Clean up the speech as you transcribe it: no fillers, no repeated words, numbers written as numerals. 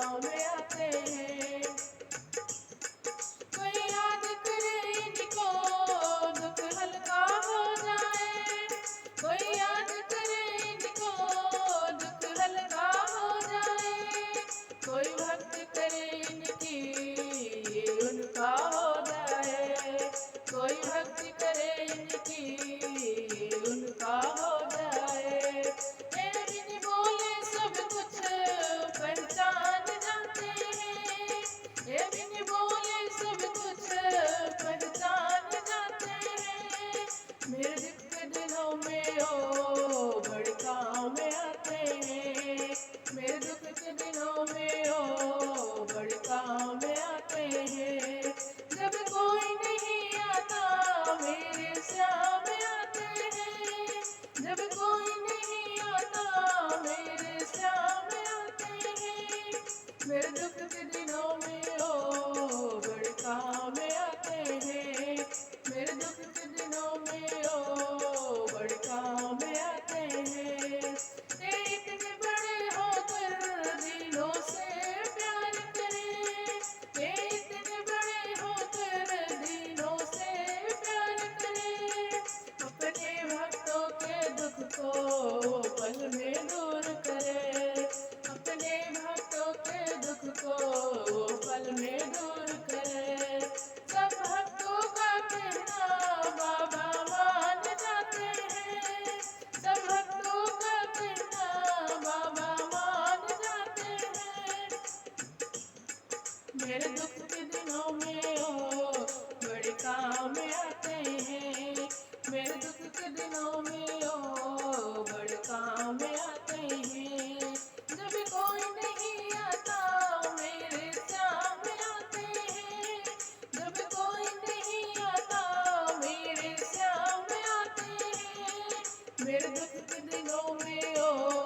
काम आते हैं। कोई याद करे इनको दुख हल्का हो जाए, कोई याद करे इनको दुख हल्का हो जाए, कोई भक्त करे इनकी ये उनका हो जाए, कोई भक्त करे इनकी ये उनका हो जाए। ये बिन बोले सब कुछ पहचान जाते हैं, ये बिन बोले सब कुछ पहचान जाते हैं। मेरे दुख के दिनों में ओ बड़े काम आते हैं, मेरे दुख के दिनों में ओ बड़े काम आते हैं। जब कोई नहीं आता मेरे श्याम आते हैं, जब कोई नहीं आता मेरे श्याम आते हैं। मेरे दुख के दिनों में ओ बड़े काम आते हैं, मेरे दुख के दिनों में ओ बड़े काम आते हैं। ये इतने बड़े होकर दिलों से प्यार करें, ये इतने बड़े होकर दिलों से प्यार करें। अपने भक्तों के दुख को पल में दूर करे, अपने भक्तों के दुख को पल में दूर करे। सब भक्तों का कहना बाबा मान जाते हैं, सब भक्तों का कहना बाबा मान जाते हैं। मेरे दुख के दिनों में ओ बड़े काम आते हैं, मेरे दुख के दिनों में ओ बड़े काम आते हैं। जब कोई नहीं आता मेरे श्याम आते हैं, जब कोई नहीं आता मेरे श्याम आते हैं। मेरे दुख के दिनों में ओ